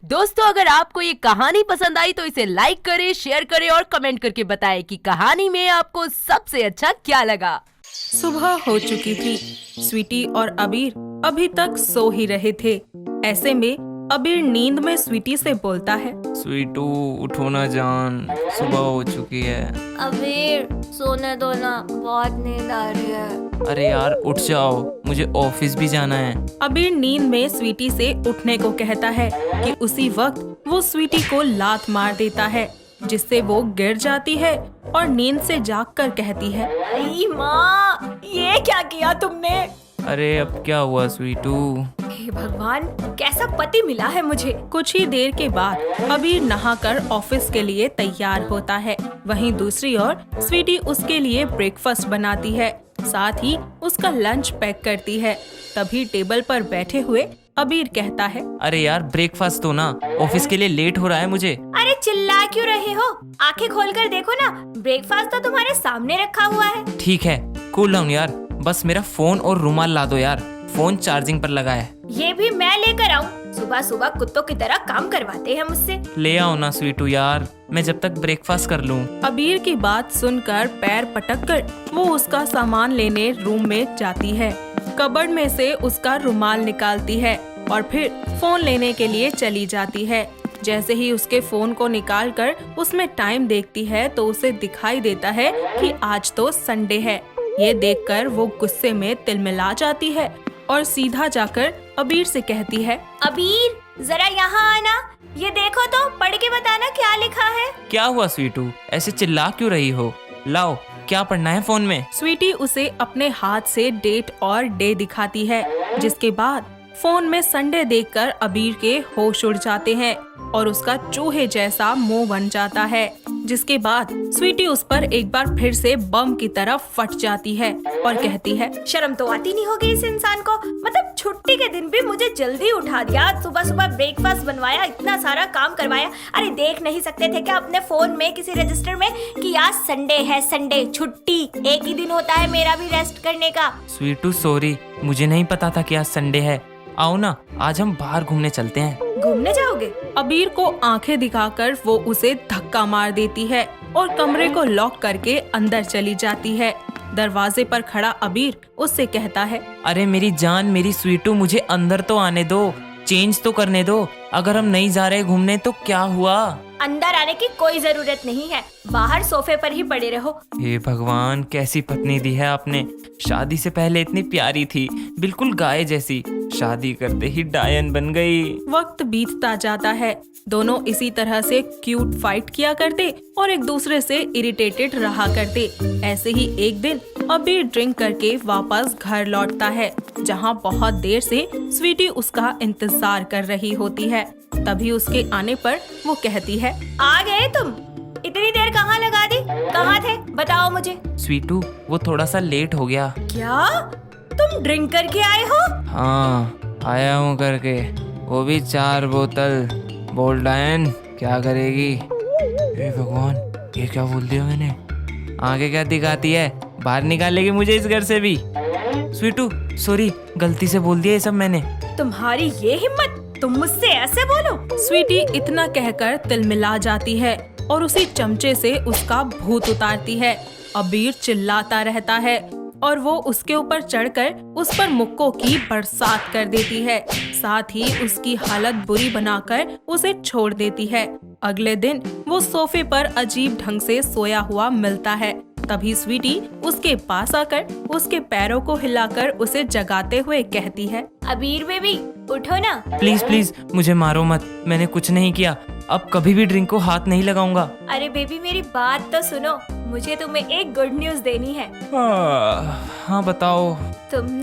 दोस्तों, अगर आपको ये कहानी पसंद आई तो इसे लाइक करें, शेयर करें और कमेंट करके बताएं कि कहानी में आपको सबसे अच्छा क्या लगा। सुबह हो चुकी थी। स्वीटी और अबीर अभी तक सो ही रहे थे। ऐसे में अबीर नींद में स्वीटी से बोलता है, स्वीटू उठो ना जान, सुबह हो चुकी है। अबीर सोने दो ना, बहुत नींद आ रही है। अरे यार उठ जाओ, मुझे ऑफिस भी जाना है। अबीर नींद में स्वीटी से उठने को कहता है कि उसी वक्त वो स्वीटी को लात मार देता है, जिससे वो गिर जाती है और नींद से जागकर कहती है, अरे माँ, ये क्या किया तुमने? अरे अब क्या हुआ स्वीटू? हे भगवान, कैसा पति मिला है मुझे। कुछ ही देर के बाद अबीर नहाकर ऑफिस के लिए तैयार होता है। वहीं दूसरी ओर स्वीटी उसके लिए ब्रेकफास्ट बनाती है, साथ ही उसका लंच पैक करती है। तभी टेबल पर बैठे हुए अबीर कहता है, अरे यार ब्रेकफास्ट तो ना, ऑफिस के लिए लेट हो रहा है मुझे। अरे चिल्ला क्यों रहे हो? आंखें खोलकर देखो ना, ब्रेकफास्ट तो तुम्हारे सामने रखा हुआ है। ठीक है, कूल डाउन यार, बस मेरा फोन और रुमाल ला दो यार, फोन चार्जिंग पर लगा है। ये भी मैं लेकर आऊँ? सुबह सुबह कुत्तों की तरह काम करवाते हैं मुझसे। ले आओ ना स्वीटू यार, मैं जब तक ब्रेकफास्ट कर लूँ। अबीर की बात सुनकर पैर पटककर वो उसका सामान लेने रूम में जाती है। कबर्ड में से उसका रुमाल निकालती है और फिर फोन लेने के लिए चली जाती है। जैसे ही उसके फोन को निकालकर उसमें टाइम देखती है तो उसे दिखाई देता है कि आज तो संडे है। ये देखकर वो गुस्से में तिलमिला जाती है और सीधा जाकर अबीर से कहती है, अबीर जरा यहाँ आना, ये देखो तो, पढ़ के बताना क्या लिखा है। क्या हुआ स्वीटू, ऐसे चिल्ला क्यों रही हो? लाओ, क्या पढ़ना है फोन में? स्वीटी उसे अपने हाथ से डेट और डे दिखाती है, जिसके बाद फोन में संडे देखकर अबीर के होश उड़ जाते हैं और उसका चूहे जैसा मुंह बन जाता है। जिसके बाद स्वीटी उस पर एक बार फिर से बम की तरह फट जाती है और कहती है, शर्म तो आती नहीं होगी इस इंसान को। मतलब छुट्टी के दिन भी मुझे जल्दी उठा दिया, सुबह सुबह ब्रेकफास्ट बनवाया, इतना सारा काम करवाया। अरे देख नहीं सकते थे क्या अपने फोन में किसी रजिस्टर में कि आज संडे है, संडे छुट्टी, एक ही दिन होता है मेरा भी रेस्ट करने का। स्वीटू सॉरी, मुझे नहीं पता था कि आज संडे है। आओ ना, आज हम बाहर घूमने चलते हैं। घूमने जाओगे? अबीर को आंखें दिखाकर वो उसे धक्का मार देती है और कमरे को लॉक करके अंदर चली जाती है। दरवाजे पर खड़ा अबीर उससे कहता है, अरे मेरी जान, मेरी स्वीटू, मुझे अंदर तो आने दो, चेंज तो करने दो। अगर हम नहीं जा रहे घूमने तो क्या हुआ? अंदर आने की कोई जरूरत नहीं है, बाहर सोफे पर ही पड़े रहो। हे भगवान, कैसी पत्नी दी है आपने। शादी से पहले इतनी प्यारी थी, बिल्कुल गाय जैसी, शादी करते ही डायन बन गई। वक्त बीतता जाता है। दोनों इसी तरह से क्यूट फाइट किया करते और एक दूसरे से इरिटेटेड रहा करते। ऐसे ही एक दिन अबीर ड्रिंक करके वापस घर लौटता है, जहां बहुत देर से स्वीटी उसका इंतजार कर रही होती है। तभी उसके आने पर वो कहती है, आ गए तुम? इतनी देर कहाँ लगा दी? कहाँ थे बताओ मुझे। स्वीटू, वो थोड़ा सा लेट हो गया। क्या तुम ड्रिंक करके आए हो? हाँ, आया हूँ करके, वो भी 4 बोतल। बोल डायन, क्या करेगी? हे भगवान, ये क्या बोल दिया मैंने? आगे क्या दिखाती है, बाहर निकालेगी मुझे इस घर से भी। स्वीटू सॉरी, गलती से बोल दिया ये सब मैंने। तुम्हारी ये हिम्मत, तुम मुझसे ऐसे बोलो? स्वीटी इतना कहकर तिलमिला जाती है और उसी चमचे से उसका भूत उतारती है। अबीर चिल्लाता रहता है और वो उसके ऊपर चढ़कर उस पर मुक्कों की बरसात कर देती है। साथ ही उसकी हालत बुरी बनाकर उसे छोड़ देती है। अगले दिन वो सोफे पर अजीब ढंग से सोया हुआ मिलता है। तभी स्वीटी उसके पास आकर उसके पैरों को हिलाकर उसे जगाते हुए कहती है, अबीर बेबी उठो ना। प्लीज प्लीज मुझे मारो मत, मैंने कुछ नहीं किया, अब कभी भी ड्रिंक को हाथ नहीं लगाऊंगा। अरे बेबी मेरी बात तो सुनो, मुझे तुम्हें एक गुड न्यूज देनी है। हाँ बताओ। तुम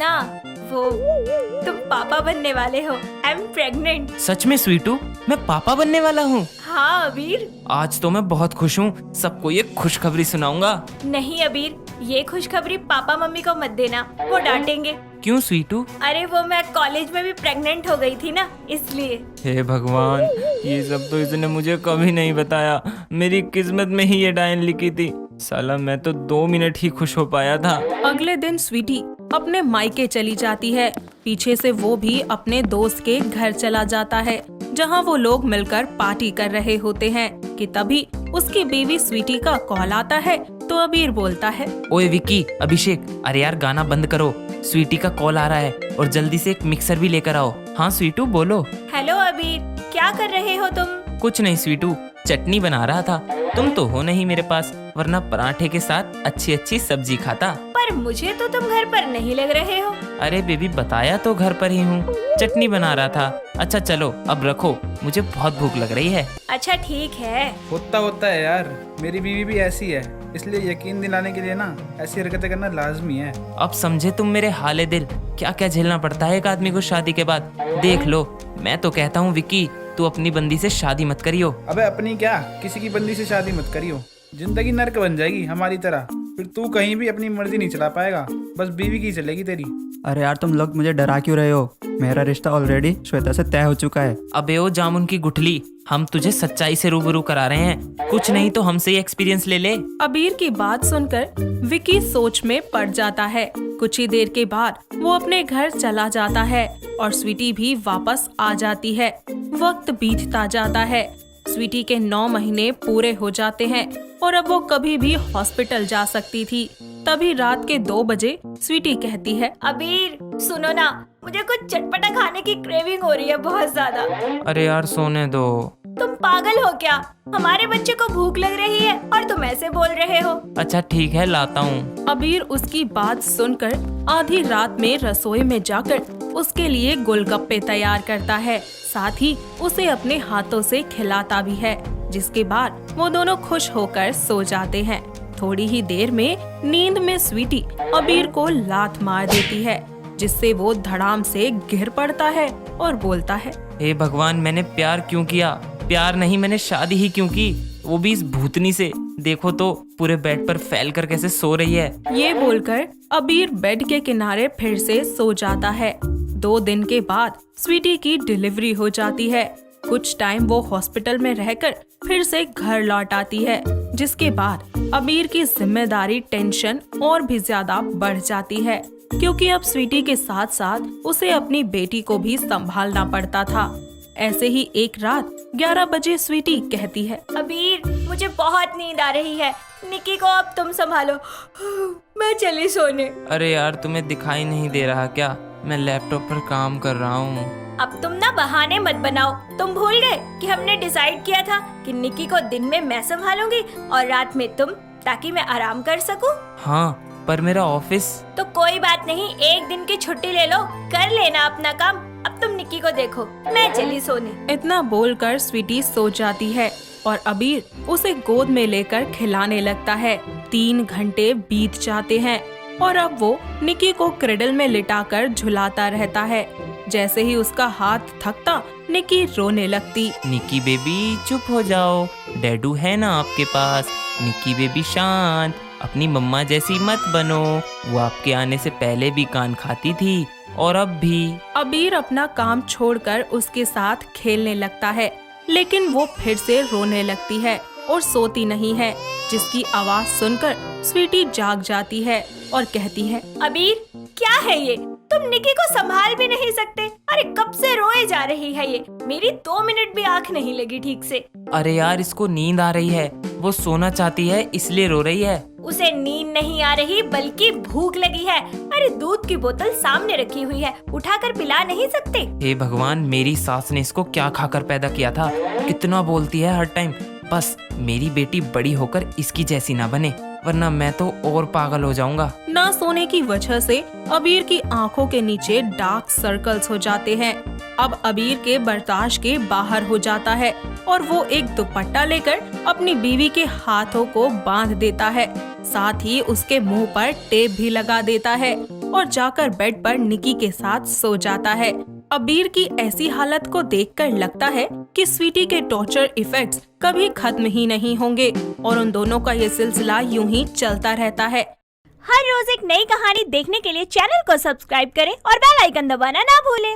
पापा बनने वाले हो। I am pregnant. सच में स्वीटू, मैं पापा बनने वाला हूँ? हाँ अबीर। आज तो मैं बहुत खुश हूँ, सबको ये खुशखबरी सुनाऊंगा। नहीं अबीर, ये खुशखबरी पापा मम्मी को मत देना, वो डांटेंगे। क्यों स्वीटू? अरे वो मैं कॉलेज में भी प्रेग्नेंट हो गई थी ना, इसलिए। हे भगवान, ये सब तो इसने मुझे कभी नहीं बताया। मेरी किस्मत में ही ये डायन लिखी थी। साला मैं तो 2 मिनट ही खुश हो पाया था। अगले दिन स्वीटी अपने मायके चली जाती है। पीछे से वो भी अपने दोस्त के घर चला जाता है। जहाँ वो लोग मिलकर पार्टी कर रहे होते हैं कि तभी उसकी बीवी स्वीटी का कॉल आता है। तो अबीर बोलता है, ओए विक्की, अभिषेक, अरे यार गाना बंद करो, स्वीटी का कॉल आ रहा है और जल्दी से एक मिक्सर भी लेकर आओ। हाँ स्वीटू बोलो। हेलो अबीर, क्या कर रहे हो तुम? कुछ नहीं स्वीटू, चटनी बना रहा था। तुम तो हो नहीं मेरे पास, वरना पराठे के साथ अच्छी अच्छी सब्जी खाता। पर मुझे तो तुम घर पर नहीं लग रहे हो। अरे बेबी बताया तो घर पर ही हूँ, चटनी बना रहा था। अच्छा चलो अब रखो, मुझे बहुत भूख लग रही है। अच्छा ठीक है। होता है यार, मेरी बीवी भी ऐसी है, इसलिए यकीन दिलाने के लिए ना ऐसी हरकतें करना लाजमी है। अब समझे तुम मेरे हाले दिल, क्या क्या झेलना पड़ता है एक आदमी को शादी के बाद। देख लो, मैं तो कहता हूँ विक्की, तू अपनी बंदी से शादी मत करियो। अबे अपनी क्या, किसी की बंदी से शादी मत करियो, जिंदगी नर्क बन जाएगी हमारी तरह। फिर तू कहीं भी अपनी मर्जी नहीं चला पाएगा, बस बीवी की चलेगी तेरी। अरे यार तुम लोग मुझे डरा क्यों रहे हो? मेरा रिश्ता ऑलरेडी श्वेता से तय हो चुका है। अबे ओ जामुन की गुठली, हम तुझे सच्चाई से रूबरू करा रहे हैं, कुछ नहीं तो हमसे ही एक्सपीरियंस ले ले। अबीर की बात सुनकर विकी सोच में पड़ जाता है। कुछ ही देर के बाद वो अपने घर चला जाता है और स्वीटी भी वापस आ जाती है। वक्त बीतता जाता है, स्वीटी के 9 महीने पूरे हो जाते हैं और अब वो कभी भी हॉस्पिटल जा सकती थी। तभी रात के 2 बजे स्वीटी कहती है, अबीर सुनो ना, मुझे कुछ चटपटा खाने की क्रेविंग हो रही है बहुत ज्यादा। अरे यार सोने दो। तुम पागल हो क्या? हमारे बच्चे को भूख लग रही है और तुम ऐसे बोल रहे हो। अच्छा ठीक है लाता हूँ। अबीर उसकी बात सुनकर आधी रात में रसोई में जाकर उसके लिए गोलगप्पे तैयार करता है, साथ ही उसे अपने हाथों से खिलाता भी है, जिसके बाद वो दोनों खुश होकर सो जाते हैं। थोड़ी ही देर में नींद में स्वीटी अबीर को लात मार देती है, जिससे वो धड़ाम से गिर पड़ता है और बोलता है, हे भगवान, मैंने प्यार क्यों किया? प्यार नहीं, मैंने शादी ही क्यों की, वो भी इस भूतनी से। देखो तो पूरे बेड पर फैल कर कैसे सो रही है। ये बोलकर अबीर बेड के किनारे फिर से सो जाता है। 2 दिन के बाद स्वीटी की डिलीवरी हो जाती है। कुछ टाइम वो हॉस्पिटल में रहकर फिर से घर लौट आती है, जिसके बाद अबीर की जिम्मेदारी टेंशन और भी ज्यादा बढ़ जाती है, क्योंकि अब स्वीटी के साथ साथ उसे अपनी बेटी को भी संभालना पड़ता था। ऐसे ही एक रात 11 बजे स्वीटी कहती है, अबीर मुझे बहुत नींद आ रही है, निक्की को अब तुम संभालो, मैं चली सोने। अरे यार तुम्हें दिखाई नहीं दे रहा क्या? मैं लैपटॉप पर काम कर रहा हूँ। अब तुम ना बहाने मत बनाओ। तुम भूल गए कि हमने डिसाइड किया था कि निक्की को दिन में मैं संभालूंगी और रात में तुम, ताकि मैं आराम कर सकूं। हाँ पर मेरा ऑफिस। तो कोई बात नहीं, एक दिन की छुट्टी ले लो, कर लेना अपना काम। अब तुम निक्की को देखो, मैं चली सोने। इतना बोलकर स्वीटी सो जाती है और अबीर उसे गोद में लेकर खिलाने लगता है। 3 घंटे बीत जाते हैं और अब वो निक्की को क्रेडल में लिटाकर झुलाता रहता है। जैसे ही उसका हाथ थकता, निक्की रोने लगती। निक्की बेबी चुप हो जाओ, डैडू है ना आपके पास। निक्की बेबी शांत, अपनी मम्मा जैसी मत बनो। वो आपके आने से पहले भी कान खाती थी और अब भी। अबीर अपना काम छोड़कर उसके साथ खेलने लगता है, लेकिन वो फिर से रोने लगती है और सोती नहीं है, जिसकी आवाज सुनकर स्वीटी जाग जाती है और कहती है, अबीर क्या है ये? तुम निक्की को संभाल भी नहीं सकते? अरे कब से रोए जा रही है ये, मेरी 2 मिनट भी आंख नहीं लगी ठीक से। अरे यार इसको नींद आ रही है, वो सोना चाहती है इसलिए रो रही है। उसे नींद नहीं आ रही बल्कि भूख लगी है। अरे दूध की बोतल सामने रखी हुई है, उठाकर पिला नहीं सकते? हे भगवान, मेरी सास ने इसको क्या खाकर पैदा किया था? कितना बोलती है हर टाइम। बस मेरी बेटी बड़ी होकर इसकी जैसी ना बने, वरना मैं तो और पागल हो जाऊंगा। ना सोने की वजह से अबीर की आंखों के नीचे डार्क सर्कल्स हो जाते हैं। अब अबीर के बर्दाश्त के बाहर हो जाता है और वो एक दुपट्टा लेकर अपनी बीवी के हाथों को बांध देता है, साथ ही उसके मुंह पर टेप भी लगा देता है और जाकर बेड पर निक्की के साथ सो जाता है। अबीर की ऐसी हालत को देखकर लगता है कि स्वीटी के टॉर्चर इफेक्ट्स कभी खत्म ही नहीं होंगे और उन दोनों का ये सिलसिला यूं ही चलता रहता है। हर रोज एक नई कहानी देखने के लिए चैनल को सब्सक्राइब करें और बेल आइकन दबाना ना भूलें।